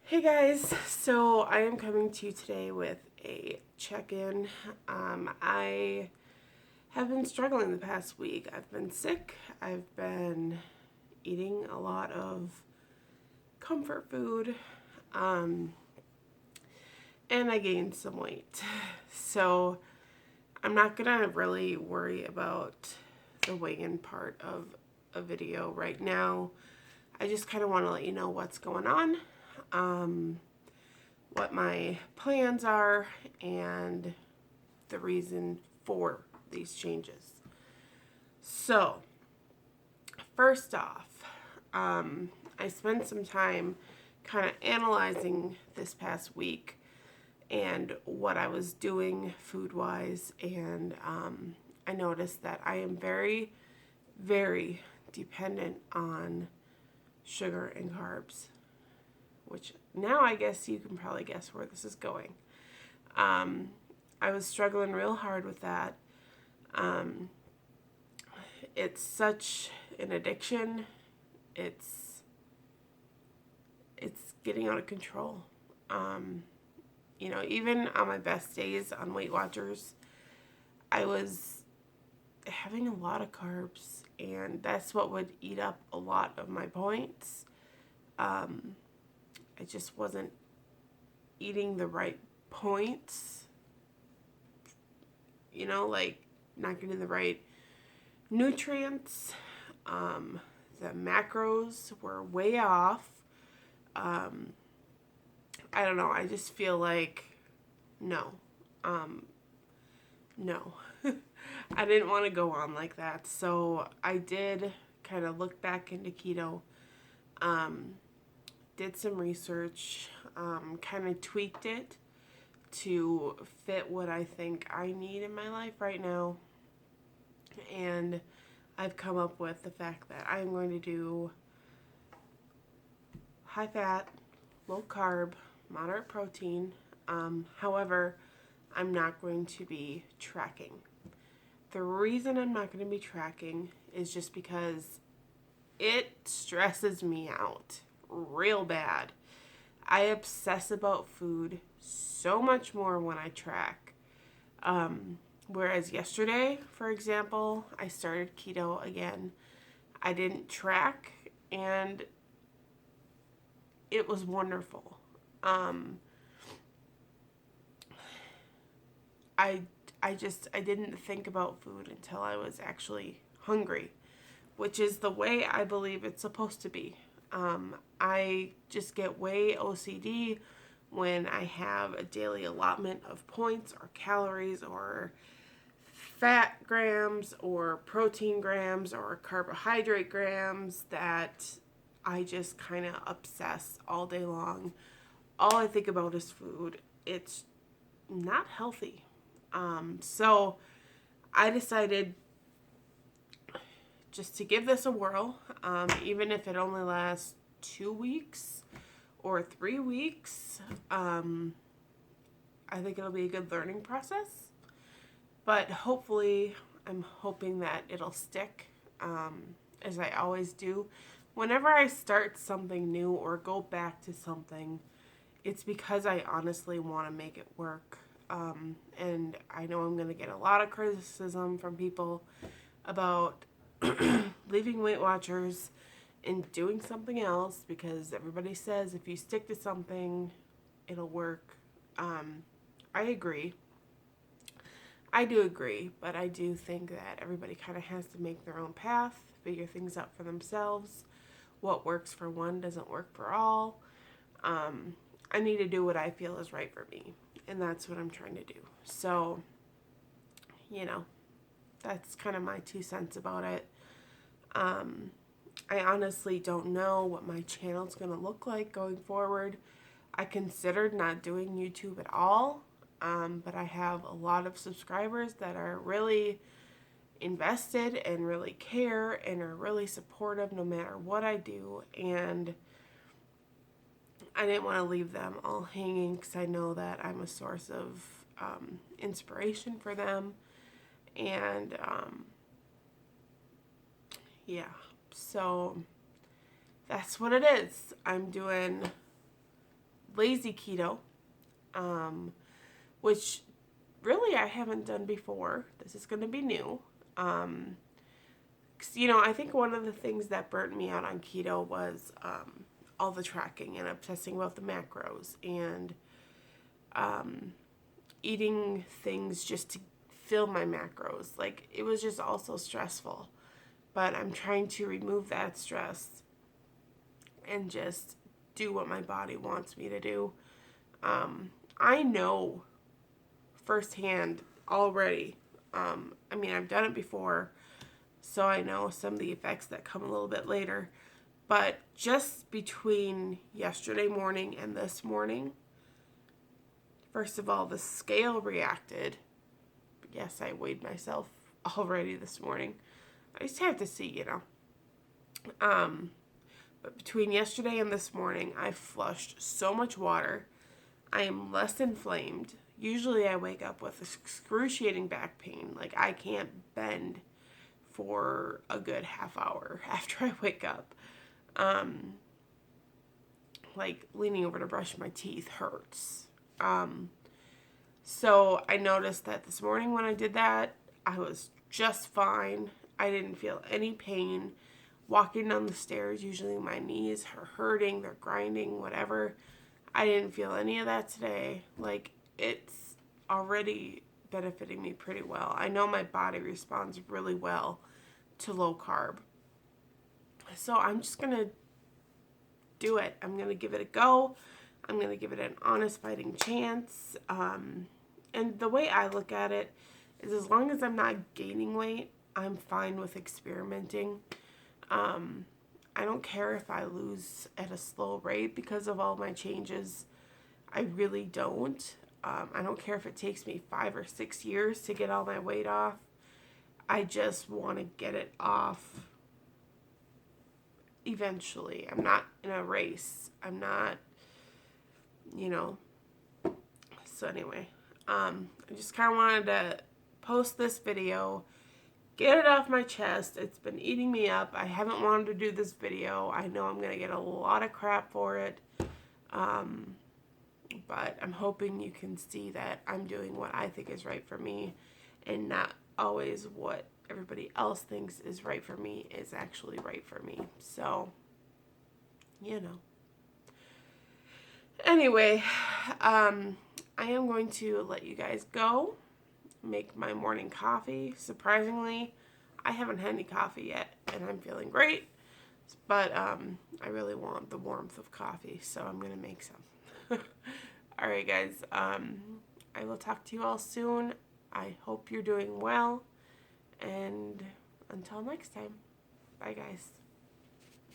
Hey guys, so I am coming to you today with a check-in. I have been struggling the past week. I've been sick. I've been eating a lot of comfort food, um, and I gained some weight. So I'm not gonna really worry about the weigh-in part of a video right now. I just kind of want to let you know what's going on. What my plans are and the reason for these changes. So, first off, I spent some time kind of analyzing this past week and what I was doing food wise, and I noticed that I am very, very dependent on sugar and carbs, which now I guess you can probably guess where this is going. I was struggling real hard with that. Um, it's such an addiction. It's it's getting out of control. Um, even on my best days on Weight Watchers, I was having a lot of carbs, and that's what would eat up a lot of my points. Um, I just wasn't eating the right points, like not getting the right nutrients. Um, the macros were way off. Um, I don't know. I just feel like no, um, no. I didn't want to go on like that. So I did kind of look back into keto, um, did some research, kind of tweaked it to fit what I think I need in my life right now. And I've come up with the fact that I'm going to do high fat, low carb, moderate protein. However, I'm not going to be tracking. The reason I'm not going to be tracking is just because it stresses me out real bad. I obsess about food so much more when I track. Whereas yesterday, for example, I started keto again. I didn't track, and it was wonderful. Um, I I didn't think about food until I was actually hungry, which is the way I believe it's supposed to be. I just get way OCD when I have a daily allotment of points or calories or fat grams or protein grams or carbohydrate grams that I just kind of obsess all day long. All I think about is food. It's not healthy. So I decided just to give this a whirl, even if it only lasts 2 weeks or 3 weeks. I think it'll be a good learning process. But hopefully, I'm hoping that it'll stick, as I always do. Whenever I start something new or go back to something, it's because I honestly want to make it work. And I know I'm going to get a lot of criticism from people about leaving Weight Watchers and doing something else because everybody says if you stick to something, it'll work. I agree. I do agree, but I do think that everybody kind of has to make their own path, figure things out for themselves. What works for one doesn't work for all. I need to do what I feel is right for me, and that's what I'm trying to do. So, you know, that's kind of my 2 cents about it. I honestly don't know what my channel's going to look like going forward. I considered not doing YouTube at all, but I have a lot of subscribers that are really invested and really care and are really supportive no matter what I do. And I didn't want to leave them all hanging because I know that I'm a source of inspiration for them. And yeah, so that's what it is. I'm doing lazy keto, which really I haven't done before. This is going to be new. 'Cause, I think one of the things that burnt me out on keto was all the tracking and obsessing about the macros and eating things just to fill my macros. Like, it was just also stressful. But I'm trying to remove that stress and just do what my body wants me to do. I know firsthand already. I've done it before, so I know some of the effects that come a little bit later. But just between yesterday morning and this morning, first of all, the scale reacted. Yes, I weighed myself already this morning. I just have to see, But between yesterday and this morning, I flushed so much water. I am less inflamed. Usually I wake up with excruciating back pain. Like, I can't bend for a good half hour after I wake up. Like, leaning over to brush my teeth hurts. So I noticed that this morning when I did that, I was just fine. I didn't feel any pain. Walking down the stairs, usually my knees are hurting, they're grinding, whatever. I didn't feel any of that today. Like, it's already benefiting me pretty well. I know my body responds really well to low carb. So I'm just going to do it. I'm going to give it a go. I'm going to give it an honest fighting chance. And the way I look at it is, as long as I'm not gaining weight, I'm fine with experimenting. I don't care if I lose at a slow rate because of all my changes. I really don't. I don't care if it takes me 5 or 6 years to get all my weight off. I just want to get it off eventually. I'm not in a race. I'm not, So anyway, I just kind of wanted to post this video, get it off my chest. It's been eating me up. I haven't wanted to do this video. I know I'm going to get a lot of crap for it. But I'm hoping you can see that I'm doing what I think is right for me, and not always what everybody else thinks is right for me is actually right for me. So, Anyway, I am going to let you guys go, make my morning coffee. Surprisingly, I haven't had any coffee yet, and I'm feeling great. But I really want the warmth of coffee, so I'm going to make some. All right, guys. I will talk to you all soon. I hope you're doing well. And until next time, bye, guys.